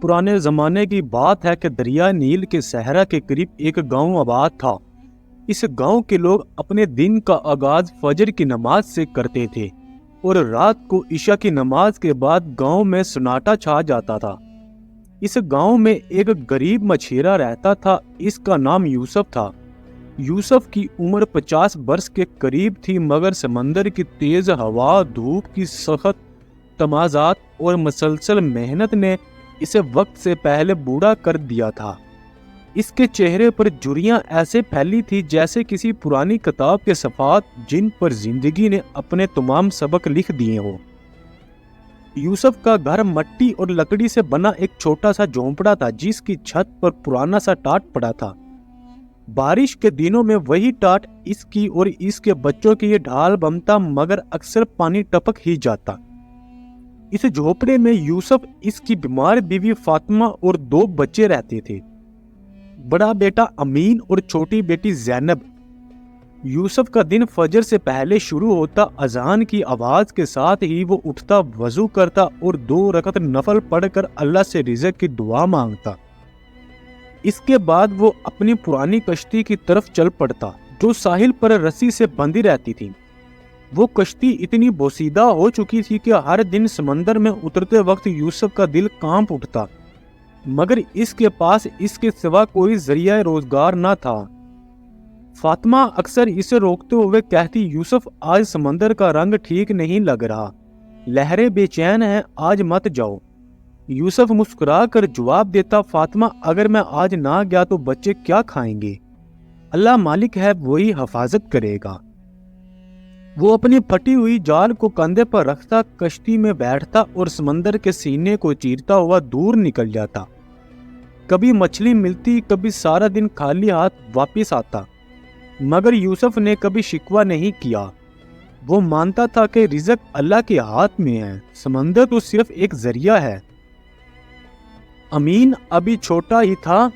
پرانے زمانے کی بات ہے کہ دریا نیل کے صحرا کے قریب ایک گاؤں آباد تھا۔ اس گاؤں کے لوگ اپنے دن کا آغاز فجر کی نماز سے کرتے تھے اور رات کو عشاء کی نماز کے بعد گاؤں میں سناٹا چھا جاتا تھا۔ اس گاؤں میں ایک غریب مچھیرا رہتا تھا، اس کا نام یوسف تھا۔ یوسف کی عمر 50 برس کے قریب تھی، مگر سمندر کی تیز ہوا، دھوپ کی سخت تمازات اور مسلسل محنت نے اسے وقت سے پہلے بوڑھا کر دیا تھا۔ اس کے چہرے پر جھریاں ایسے پھیلی تھی جیسے کسی پرانی کتاب کے صفحات جن پر زندگی نے اپنے تمام سبق لکھ دیے ہوں۔ یوسف کا گھر مٹی اور لکڑی سے بنا ایک چھوٹا سا جھونپڑا تھا جس کی چھت پر پرانا سا ٹاٹ پڑا تھا۔ بارش کے دنوں میں وہی ٹاٹ اس کی اور اس کے بچوں کی یہ ڈھال بنتا، مگر اکثر پانی ٹپک ہی جاتا۔ اس جھونپڑے میں یوسف، اس کی بیمار بیوی فاطمہ اور 2 بچے رہتے تھے، بڑا بیٹا امین اور چھوٹی بیٹی زینب۔ یوسف کا دن فجر سے پہلے شروع ہوتا، اذان کی آواز کے ساتھ ہی وہ اٹھتا، وضو کرتا اور 2 رکعت نفل پڑھ کر اللہ سے رزق کی دعا مانگتا۔ اس کے بعد وہ اپنی پرانی کشتی کی طرف چل پڑتا جو ساحل پر رسی سے بندھی رہتی تھی۔ وہ کشتی اتنی بوسیدہ ہو چکی تھی کہ ہر دن سمندر میں اترتے وقت یوسف کا دل کانپ اٹھتا، مگر اس کے پاس اس کے سوا کوئی ذریعہ روزگار نہ تھا۔ فاطمہ اکثر اسے روکتے ہوئے کہتی، یوسف آج سمندر کا رنگ ٹھیک نہیں لگ رہا، لہریں بے چین ہیں، آج مت جاؤ۔ یوسف مسکرا کر جواب دیتا، فاطمہ اگر میں آج نہ گیا تو بچے کیا کھائیں گے؟ اللہ مالک ہے، وہی حفاظت کرے گا۔ وہ اپنی پھٹی ہوئی جال کو کندھے پر رکھتا، کشتی میں بیٹھتا اور سمندر کے سینے کو چیرتا ہوا دور نکل جاتا۔ کبھی مچھلی ملتی، کبھی سارا دن خالی ہاتھ واپس آتا، مگر یوسف نے کبھی شکوہ نہیں کیا۔ وہ مانتا تھا کہ رزق اللہ کے ہاتھ میں ہے، سمندر تو صرف ایک ذریعہ ہے۔ امین ابھی چھوٹا ہی تھا،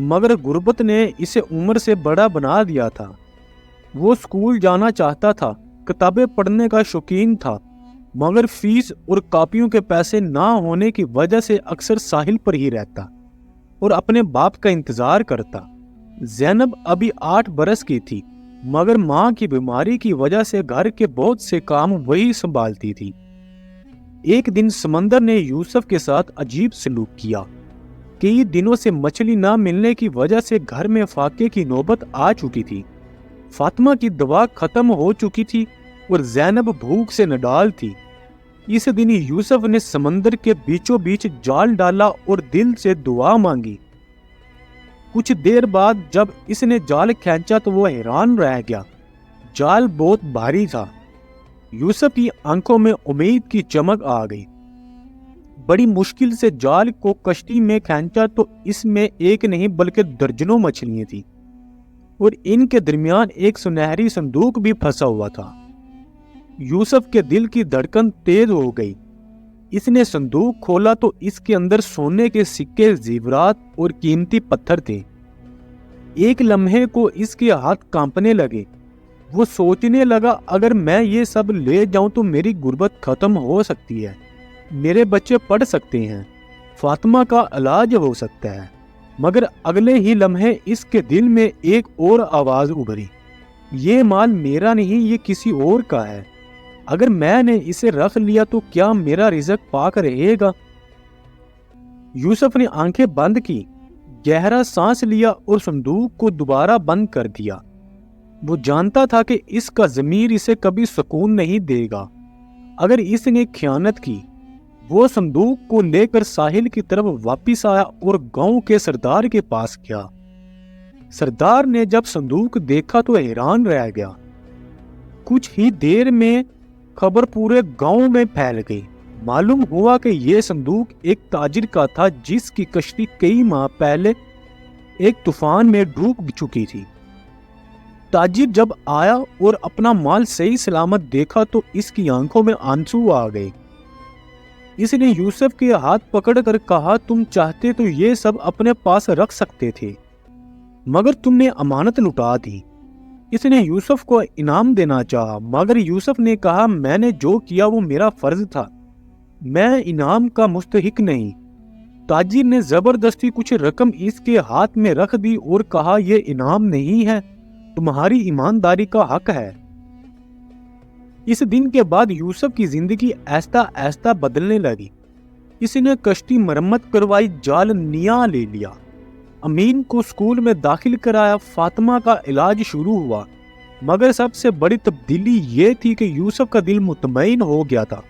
مگر غربت نے اسے عمر سے بڑا بنا دیا تھا۔ وہ اسکول جانا چاہتا تھا، کتابیں پڑھنے کا شوقین تھا، مگر فیس اور کاپیوں کے پیسے نہ ہونے کی وجہ سے اکثر ساحل پر ہی رہتا اور اپنے باپ کا انتظار کرتا۔ زینب ابھی 8 برس کی تھی، مگر ماں کی بیماری کی وجہ سے گھر کے بہت سے کام وہی سنبھالتی تھی۔ ایک دن سمندر نے یوسف کے ساتھ عجیب سلوک کیا۔ کئی دنوں سے مچھلی نہ ملنے کی وجہ سے گھر میں فاقے کی نوبت آ چکی تھی۔ فاطمہ کی دوا ختم ہو چکی تھی اور زینب بھوک سے نڈال تھی۔ اس دن یوسف نے سمندر کے بیچوں بیچ جال ڈالا اور دل سے دعا مانگی۔ کچھ دیر بعد جب اس نے جال کھینچا تو وہ حیران رہ گیا، جال بہت بھاری تھا۔ یوسف کی آنکھوں میں امید کی چمک آ گئی۔ بڑی مشکل سے جال کو کشتی میں کھینچا تو اس میں ایک نہیں بلکہ درجنوں مچھلیاں تھیں اور ان کے درمیان ایک سنہری صندوق بھی پھنسا ہوا تھا۔ یوسف کے دل کی دھڑکن تیز ہو گئی۔ اس نے صندوق کھولا تو اس کے اندر سونے کے سکے، زیورات اور قیمتی پتھر تھے۔ ایک لمحے کو اس کے ہاتھ کانپنے لگے۔ وہ سوچنے لگا، اگر میں یہ سب لے جاؤں تو میری غربت ختم ہو سکتی ہے، میرے بچے پڑھ سکتے ہیں، فاطمہ کا علاج ہو سکتا ہے۔ مگر اگلے ہی لمحے اس کے دل میں ایک اور آواز ابھری، یہ مال میرا نہیں، یہ کسی اور کا ہے۔ اگر میں نے اسے رکھ لیا تو کیا میرا رزق پاک رہے گا؟ یوسف نے آنکھیں بند کی، گہرا سانس لیا اور صندوق کو دوبارہ بند کر دیا۔ وہ جانتا تھا کہ اس کا ضمیر اسے کبھی سکون نہیں دے گا اگر اس نے خیانت کی۔ وہ صندوق کو لے کر ساحل کی طرف واپس آیا اور گاؤں کے سردار کے پاس گیا۔ سردار نے جب صندوق دیکھا تو حیران رہ گیا۔ کچھ ہی دیر میں خبر پورے گاؤں میں پھیل گئی۔ معلوم ہوا کہ یہ صندوق ایک تاجر کا تھا جس کی کشتی کئی ماہ پہلے ایک طوفان میں ڈوب چکی تھی۔ تاجر جب آیا اور اپنا مال صحیح سلامت دیکھا تو اس کی آنکھوں میں آنسو آ گئے۔ اس نے یوسف کے ہاتھ پکڑ کر کہا، تم چاہتے تو یہ سب اپنے پاس رکھ سکتے تھے، مگر تم نے امانت لٹا دی۔ اس نے یوسف کو انعام دینا چاہا، مگر یوسف نے کہا، میں نے جو کیا وہ میرا فرض تھا، میں انعام کا مستحق نہیں۔ تاجر نے زبردستی کچھ رقم اس کے ہاتھ میں رکھ دی اور کہا یہ انعام نہیں ہے، تمہاری ایمانداری کا حق ہے۔ اس دن کے بعد یوسف کی زندگی آہستہ آہستہ بدلنے لگی۔ اس نے کشتی مرمت کروائی، جال نیا لے لیا، امین کو اسکول میں داخل کرایا، فاطمہ کا علاج شروع ہوا۔ مگر سب سے بڑی تبدیلی یہ تھی کہ یوسف کا دل مطمئن ہو گیا تھا۔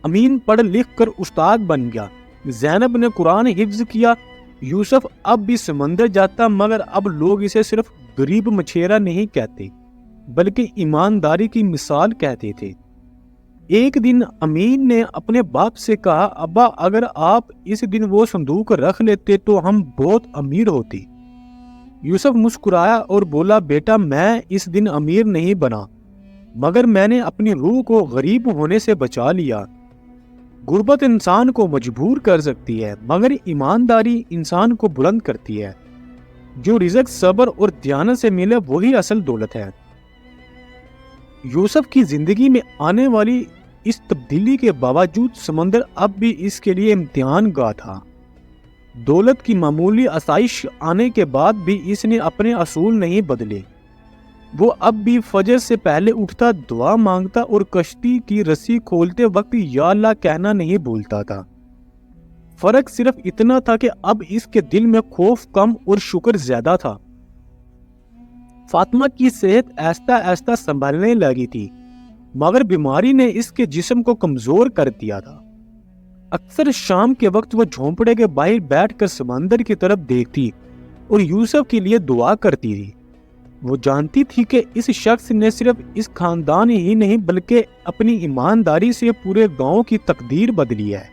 امین پڑھ لکھ کر استاد بن گیا، زینب نے قرآن حفظ کیا۔ یوسف اب بھی سمندر جاتا، مگر اب لوگ اسے صرف غریب مچھیرا نہیں کہتے بلکہ ایمانداری کی مثال کہتے تھے۔ ایک دن امین نے اپنے باپ سے کہا، ابا اگر آپ اس دن وہ صندوق رکھ لیتے تو ہم بہت امیر ہوتے۔ یوسف مسکرایا اور بولا، بیٹا میں اس دن امیر نہیں بنا، مگر میں نے اپنی روح کو غریب ہونے سے بچا لیا۔ غربت انسان کو مجبور کر سکتی ہے، مگر ایمانداری انسان کو بلند کرتی ہے۔ جو رزق صبر اور دیانت سے ملے وہی اصل دولت ہے۔ یوسف کی زندگی میں آنے والی اس تبدیلی کے باوجود سمندر اب بھی اس کے لیے امتحان گاہ تھا۔ دولت کی معمولی آسائش آنے کے بعد بھی اس نے اپنے اصول نہیں بدلے۔ وہ اب بھی فجر سے پہلے اٹھتا، دعا مانگتا اور کشتی کی رسی کھولتے وقت یا اللہ کہنا نہیں بھولتا تھا۔ فرق صرف اتنا تھا کہ اب اس کے دل میں خوف کم اور شکر زیادہ تھا۔ فاطمہ کی صحت آہستہ آہستہ سنبھلنے لگی تھی، مگر بیماری نے اس کے جسم کو کمزور کر دیا تھا۔ اکثر شام کے وقت وہ جھونپڑے کے باہر بیٹھ کر سمندر کی طرف دیکھتی اور یوسف کے لیے دعا کرتی تھی۔ وہ جانتی تھی کہ اس شخص نے صرف اس خاندان ہی نہیں بلکہ اپنی ایمانداری سے پورے گاؤں کی تقدیر بدلی ہے۔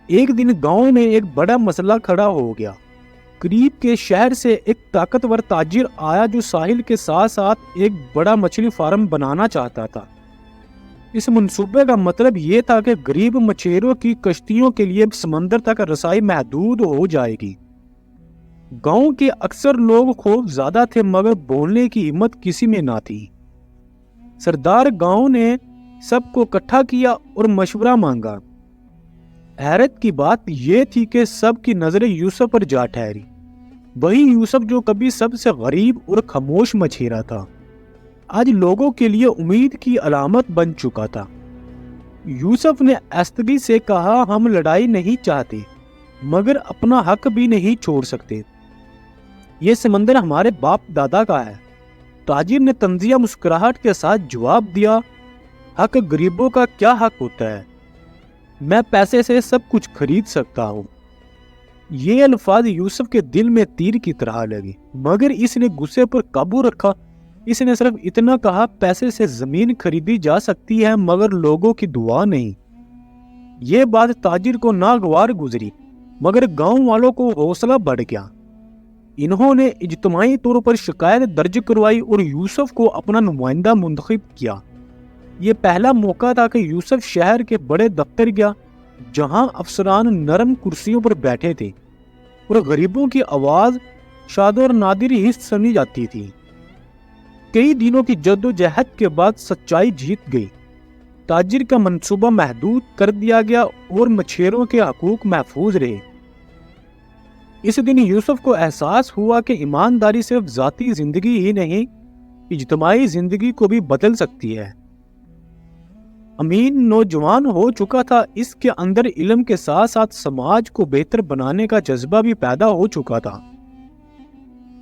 ایک دن گاؤں میں ایک بڑا مسئلہ کھڑا ہو گیا۔ قریب کے شہر سے ایک طاقتور تاجر آیا جو ساحل کے ساتھ ساتھ ایک بڑا مچھلی فارم بنانا چاہتا تھا۔ اس منصوبے کا مطلب یہ تھا کہ غریب مچھیروں کی کشتیوں کے لیے سمندر تک رسائی محدود ہو جائے گی۔ گاؤں کے اکثر لوگ خوف زیادہ تھے، مگر بولنے کی ہمت کسی میں نہ تھی۔ سردار گاؤں نے سب کو اکٹھا کیا اور مشورہ مانگا۔ حیرت کی بات یہ تھی کہ سب کی نظریں یوسف پر جا ٹھہری، وہی یوسف جو کبھی سب سے غریب اور خاموش مچھیرا تھا، آج لوگوں کے لیے امید کی علامت بن چکا تھا۔ یوسف نے آہستگی سے کہا، ہم لڑائی نہیں چاہتے، مگر اپنا حق بھی نہیں چھوڑ سکتے۔ یہ سمندر ہمارے باپ دادا کا ہے۔ تاجر نے طنزیہ مسکراہٹ کے ساتھ جواب دیا، حق غریبوں کا کیا حق ہوتا ہے؟ میں پیسے سے سب کچھ خرید سکتا ہوں۔ یہ الفاظ یوسف کے دل میں تیر کی طرح لگے، مگر اس نے غصے پر قابو رکھا۔ اس نے صرف اتنا کہا، پیسے سے زمین خریدی جا سکتی ہے مگر لوگوں کی دعا نہیں۔ یہ بات تاجر کو ناگوار گزری، مگر گاؤں والوں کو حوصلہ بڑھ گیا۔ انہوں نے اجتماعی طور پر شکایت درج کروائی اور یوسف کو اپنا نمائندہ منتخب کیا۔ یہ پہلا موقع تھا کہ یوسف شہر کے بڑے دفتر گیا، جہاں افسران نرم کرسیوں پر بیٹھے تھے اور غریبوں کی آواز شاد اور نادر ہی سنی جاتی تھی۔ کئی دنوں کی جدوجہد کے بعد سچائی جیت گئی۔ تاجر کا منصوبہ محدود کر دیا گیا اور مچھیروں کے حقوق محفوظ رہے۔ اس دن یوسف کو احساس ہوا کہ ایمانداری صرف ذاتی زندگی ہی نہیں، اجتماعی زندگی کو بھی بدل سکتی ہے۔ امین نوجوان ہو چکا تھا، اس کے اندر علم کے ساتھ ساتھ سماج کو بہتر بنانے کا جذبہ بھی پیدا ہو چکا تھا۔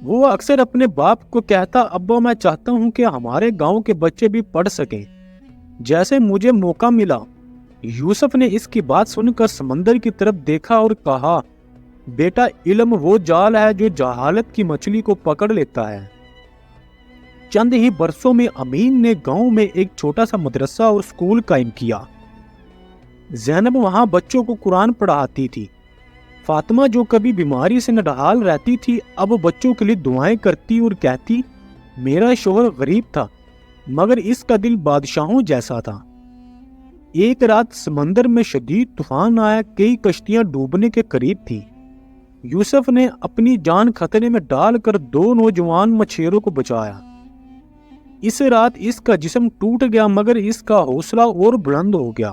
وہ اکثر اپنے باپ کو کہتا، ابا میں چاہتا ہوں کہ ہمارے گاؤں کے بچے بھی پڑھ سکیں جیسے مجھے موقع ملا۔ یوسف نے اس کی بات سن کر سمندر کی طرف دیکھا اور کہا، بیٹا علم وہ جال ہے جو جہالت کی مچھلی کو پکڑ لیتا ہے۔ چند ہی برسوں میں امین نے گاؤں میں ایک چھوٹا سا مدرسہ اور اسکول قائم کیا۔ زینب وہاں بچوں کو قرآن پڑھاتی تھی۔ فاطمہ جو کبھی بیماری سے نڈھال رہتی تھی اب بچوں کے لیے دعائیں کرتی اور کہتی، میرا شوہر غریب تھا مگر اس کا دل بادشاہوں جیسا تھا۔ ایک رات سمندر میں شدید طوفان آیا، کئی کشتیاں ڈوبنے کے قریب تھی۔ یوسف نے اپنی جان خطرے میں ڈال کر 2 نوجوان مچھیروں کو بچایا۔ اس رات اس کا جسم ٹوٹ گیا مگر اس کا حوصلہ اور بلند ہو گیا۔